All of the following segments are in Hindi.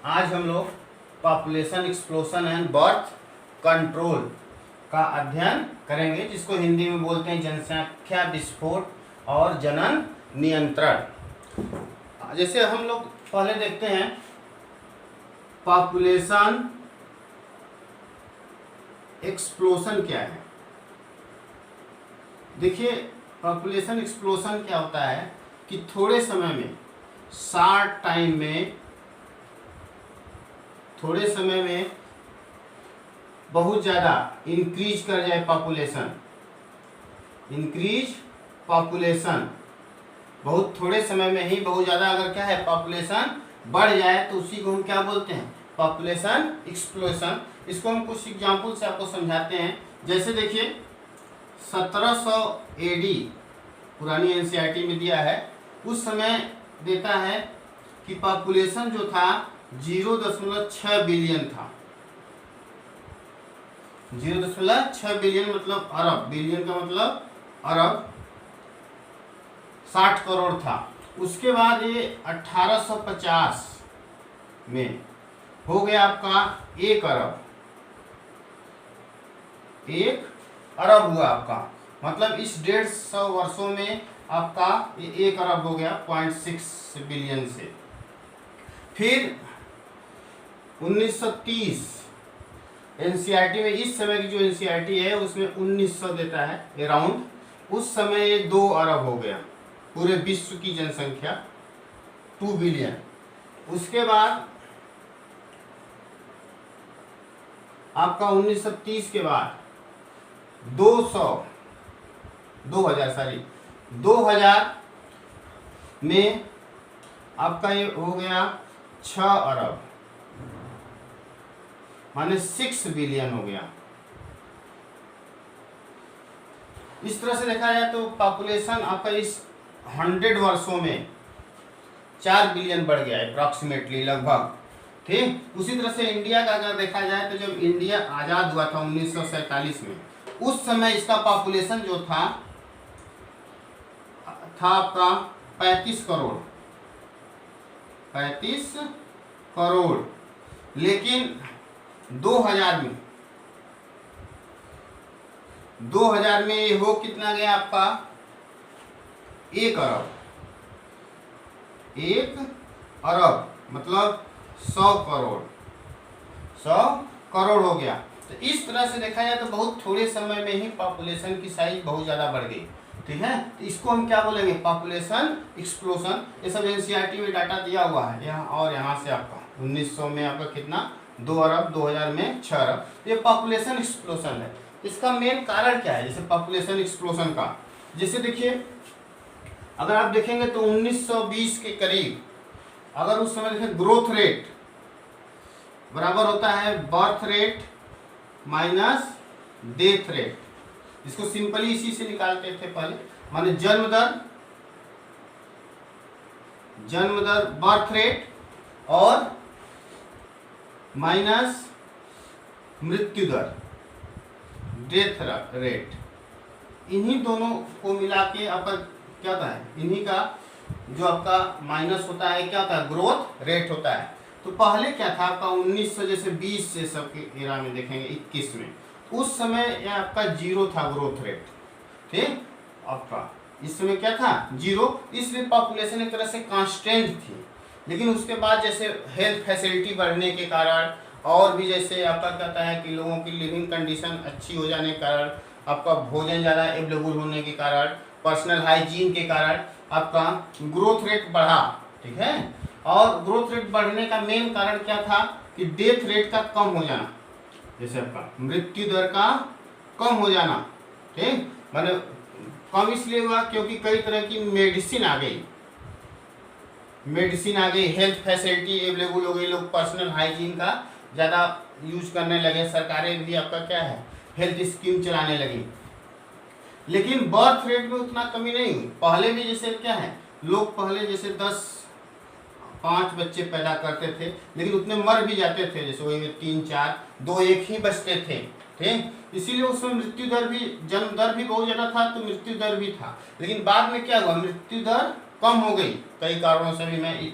आज हम लोग population explosion and birth control का अध्ययन करेंगे, जिसको हिंदी में बोलते हैं जनसंख्या विस्फोट और जनन नियंत्रण। जैसे हम लोग पहले देखते हैं पॉपुलेशन एक्सप्लोशन क्या है। देखिए, पॉपुलेशन एक्सप्लोशन क्या होता है कि थोड़े समय में, शॉर्ट टाइम में, थोड़े समय में बहुत ज़्यादा इंक्रीज कर जाए पॉपुलेशन। इंक्रीज पॉपुलेशन, बहुत थोड़े समय में ही बहुत ज़्यादा अगर क्या है पॉपुलेशन बढ़ जाए तो उसी को हम क्या बोलते हैं, पॉपुलेशन एक्सप्लोशन। इसको हम कुछ एग्जाम्पल से आपको समझाते हैं। जैसे देखिए 1700 AD पुरानी NCERT में दिया है, उस समय देता है कि पॉपुलेशन जो था 0.6 बिलियन था। 0.6 बिलियन मतलब अरब, बिलियन का मतलब अरब, 60 करोड़ था। उसके बाद ये 1850 में हो गया आपका 1 अरब। 1 अरब हुआ आपका, मतलब इस 150 वर्षों में आपका ये 1 अरब हो गया 0.6 बिलियन से। फिर 1930 NCERT में, इस समय की जो NCERT है उसमें 1900 देता है अराउंड, उस समय ये 2 अरब हो गया, पूरे विश्व की जनसंख्या 2 बिलियन। उसके बाद आपका 1930 के बाद 2000 में आपका ये हो गया 6 अरब, माने 6 बिलियन हो गया। इस तरह से देखा जाए तो पॉपुलेशन आपका इस 100 वर्षों में 4 बिलियन बढ़ गया है अप्रॉक्सीमेटली, लगभग। ठीक, उसी तरह से इंडिया का अगर देखा जाए तो जब इंडिया आज़ाद हुआ था 1947 में, उस समय इसका पॉपुलेशन जो था आपका 35 करोड़। 35 करोड़, लेकिन 2000 में ये हो कितना गया आपका 1 अरब। 1 अरब मतलब 100 करोड़, 100 करोड़ हो गया। तो इस तरह से देखा जाए तो बहुत थोड़े समय में ही पॉपुलेशन की साइज बहुत ज़्यादा बढ़ गई। ठीक है, तो इसको हम क्या बोलेंगे, पॉपुलेशन एक्सप्लोशन। ये सब NCERT में डाटा दिया हुआ है यहाँ, और यहाँ से आपका 1900 में आपका कितना 2 अरब, 2000 में 6 अरब। ये पॉपुलेशन एक्सप्लोशन है। इसका मेन कारण क्या है, जैसे पॉपुलेशन एक्सप्लोशन का, जैसे देखिए अगर आप देखेंगे तो 1920 के करीब, अगर उस समय देखें, ग्रोथ रेट बराबर होता है birth rate minus death rate. इसको सिंपली इसी से निकालते थे पहले, माने जन्म दर बर्थ रेट और माइनस मृत्यु दर डेथ रेट। इन्हीं दोनों को मिला के आपका क्या होता है, इन्हीं का जो आपका माइनस होता है क्या होता है, ग्रोथ रेट होता है। तो पहले क्या था आपका 1900 जैसे 20 से सब के एरा में देखेंगे 21 में, उस समय यह आपका 0 था ग्रोथ रेट। ठीक, आपका इस समय क्या था 0, इसलिए पॉपुलेशन एक तरह से कांस्टेंट थी। लेकिन उसके बाद जैसे हेल्थ फैसिलिटी बढ़ने के कारण, और भी जैसे आपका कहता है कि लोगों की लिविंग कंडीशन अच्छी हो जाने के कारण, आपका भोजन ज़्यादा अवेलेबल होने के कारण, पर्सनल हाइजीन के कारण आपका ग्रोथ रेट बढ़ा। ठीक है, और ग्रोथ रेट बढ़ने का मेन कारण क्या था कि डेथ रेट का कम हो जाना, जैसे आपका मृत्यु दर का कम हो जाना। ठीक, माने कम इसलिए हुआ क्योंकि कई तरह की मेडिसिन आ गई, हेल्थ फैसिलिटी अवेलेबल हो गई, लोग पर्सनल हाइजीन का ज़्यादा यूज करने लगे, सरकारें भी आपका क्या है हेल्थ स्कीम चलाने लगी। लेकिन बर्थ रेट में उतना कमी नहीं हुई। पहले भी जैसे क्या है, लोग पहले जैसे 5 बच्चे पैदा करते थे, लेकिन उतने मर भी जाते थे, जैसे वही में 3 4 2 1 ही बचते थे। ठीक, इसीलिए उसमें मृत्यु दर भी, जन्म दर भी बहुत ज़्यादा था तो मृत्यु दर भी था। लेकिन बाद में क्या हुआ, मृत्यु दर कम हो गई, कई कारणों से भी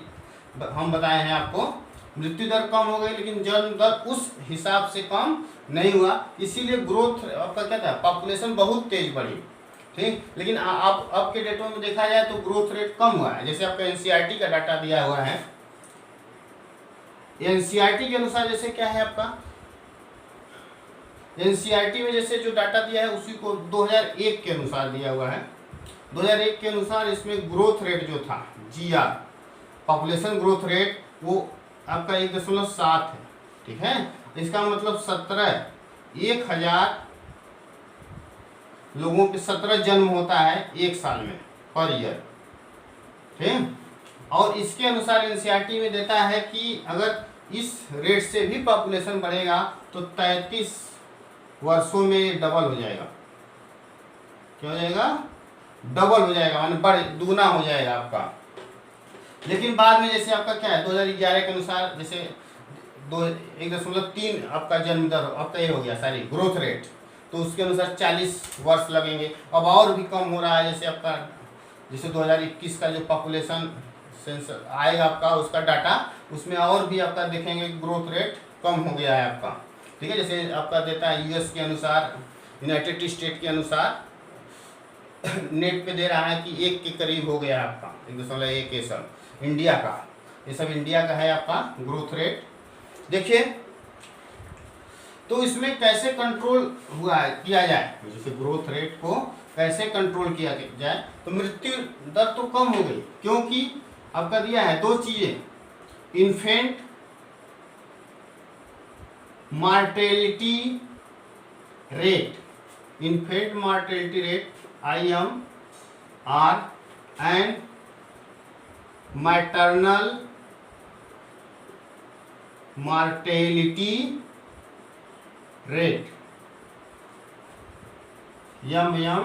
हम बताए हैं आपको। मृत्यु दर कम हो गई लेकिन जन्म दर उस हिसाब से कम नहीं हुआ, इसीलिए ग्रोथ आपका क्या था, पॉपुलेशन बहुत तेज बढ़ी। ठीक, लेकिन आप अब के डेटों में देखा जाए तो ग्रोथ रेट कम हुआ है। जैसे आपका एनसीईआरटी का डाटा दिया हुआ है, एनसीईआरटी के अनुसार जैसे क्या है आपका, एनसीईआरटी में जैसे जो डाटा दिया है उसी को 2001 के अनुसार दिया हुआ है। 2001 के अनुसार इसमें ग्रोथ रेट जो था जीआर, पॉपुलेशन ग्रोथ रेट, वो आपका 1.7 है। ठीक है, इसका मतलब 1000 लोगों पे 17 जन्म होता है एक साल में, पर ईयर। ठीक, और इसके अनुसार एनसीईआरटी में देता है कि अगर इस रेट से भी पॉपुलेशन बढ़ेगा तो 33 वर्षों में डबल हो जाएगा। क्या हो जाएगा? डबल हो जाएगा, माने बढ़ दुगना हो जाएगा आपका। लेकिन बाद में जैसे आपका क्या है, 2011 के अनुसार जैसे 1.3 आपका जन्म दर आपका ये हो गया सारी ग्रोथ रेट, तो उसके अनुसार 40 वर्ष लगेंगे। अब और भी कम हो रहा है, जैसे आपका जैसे 2021 का जो पॉपुलेशन सेंसस आएगा आपका, उसका डाटा, उसमें और भी आपका देखेंगे ग्रोथ रेट कम हो गया है आपका। ठीक है, जैसे आपका देता है यूएस के अनुसार, यूनाइटेड स्टेट के अनुसार नेट पे दे रहा है कि 1 के करीब हो गया है आपका, 1.1 ये सब इंडिया का, ये सब इंडिया का है आपका ग्रोथ रेट। देखिए तो इसमें कैसे कंट्रोल हुआ है, किया जाए, जैसे ग्रोथ रेट को कैसे कंट्रोल किया जाए, तो मृत्यु दर तो कम हो गई, क्योंकि आपका दिया है 2 चीजें, infant mortality rate, infant mortality rate IMR and maternal mortality rate MMR।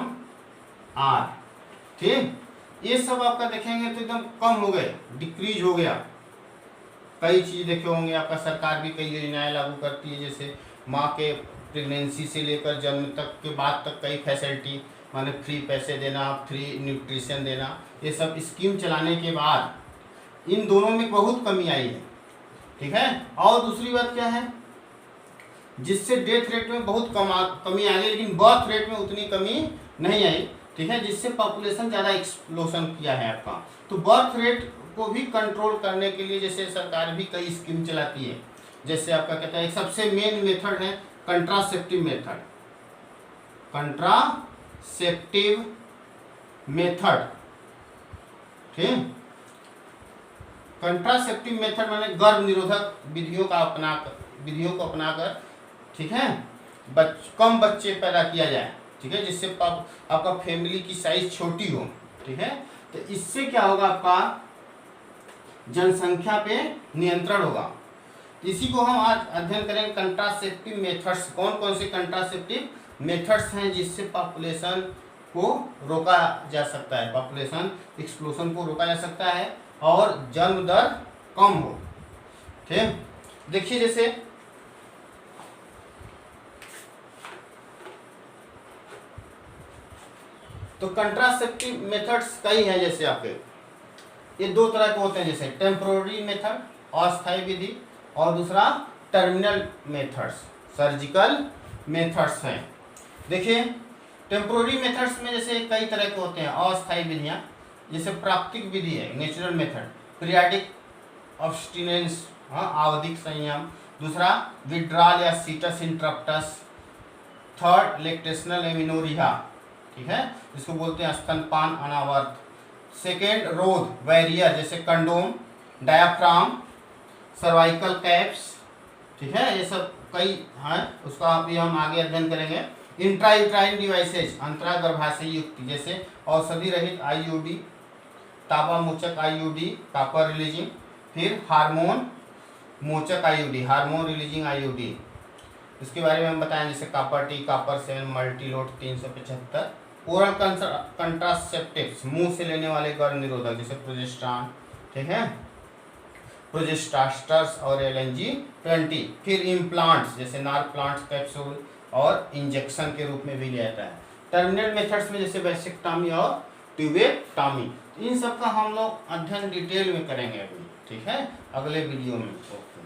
ठीक, ये सब आपका देखेंगे तो एकदम कम हो गए, डिक्रीज हो गया। कई चीज देखे होंगे आपका, सरकार भी कई योजनाएं लागू करती है, जैसे माँ के प्रेगनेंसी से लेकर जन्म तक के बाद तक कई फैसिलिटी, माने फ्री पैसे देना, फ्री न्यूट्रिशन देना, ये सब स्कीम चलाने के बाद इन दोनों में बहुत कमी आई है। ठीक है, और दूसरी बात क्या है, जिससे डेथ रेट में बहुत कमी आ गई, लेकिन बर्थ रेट में उतनी कमी नहीं आई। ठीक है, जिससे पॉपुलेशन ज़्यादा एक्सप्लोशन किया है आपका। तो बर्थ रेट को भी कंट्रोल करने के लिए जैसे सरकार भी कई स्कीम चलाती है, जैसे आपका कहता है एक सबसे मेन मेथड है कंट्रासेप्टिव मेथड, कंट्रासेप्टिव मेथड। ठीक, कंट्रासेप्टिव मेथड माने गर्भ निरोधक विधियों को अपनाकर, ठीक है, कम बच्चे पैदा किया जाए। ठीक है, जिससे आपका फैमिली की साइज छोटी हो। ठीक है, तो इससे क्या होगा, आपका जनसंख्या पे नियंत्रण होगा। इसी को हम आज अध्ययन करेंगे, कंट्रासेप्टिव मेथड्स। कौन कौन से कंट्रासेप्टिव मेथड्स हैं जिससे पॉपुलेशन को रोका जा सकता है, पॉपुलेशन एक्सप्लोजन को रोका जा सकता है और जन्म दर कम हो। ठीक, देखिए जैसे तो कंट्रासेप्टिव मेथड्स कई हैं, जैसे आपके ये 2 तरह के होते हैं, जैसे टेम्पोररी मेथड अस्थायी विधि, और दूसरा टर्मिनल मेथड्स, सर्जिकल मेथड्स हैं। देखिए टेम्पोररी मेथड्स में जैसे कई तरह के होते हैं अस्थायी विधियाँ, जैसे प्राकृतिक विधि है नेचुरल मेथड, पीरियाडिक अब्स्टिनेंस, हाँ आवधिक संयम, दूसरा विड्रॉल या coitus interruptus, third lactational amenorrhoea, ठीक है, जिसको बोलते हैं स्तनपान अनावर्त, सेकेंड रोध बैरियर जैसे कंडोम, डायाफ्राम, सर्वाइकल कैप्स। ठीक है, ये सब कई हैं, उसका भी हम आगे अध्ययन करेंगे। इंट्रायूट्राइन डिवाइसेज, अंतरा गर्भाशय युक्ति, जैसे औषधि रहित IUD, तापा मोचक IUD, कापर रिलीजिंग, फिर हार्मोन मोचक IUD, हार्मोन रिलीजिंग IUD, इसके बारे में हम बताएं, जैसे copper T, copper 7, multiload 375, oral contraceptives, मुंह से लेने वाले गर्भ निरोधक जैसे प्रोजेस्टेरॉन, ठीक है, प्रोजेस्टास्टर्स और LNG-20, फिर इम्प्लांट्स जैसे नार प्लांट्स, कैप्सूल और इंजेक्शन के रूप में भी लिया जाता है। टर्मिनल मेथड्स में जैसे वैसेक्टॉमी और ट्यूबेक्टॉमी, इन सब का हम लोग अध्ययन डिटेल में करेंगे अभी। ठीक है, अगले वीडियो में। ओके।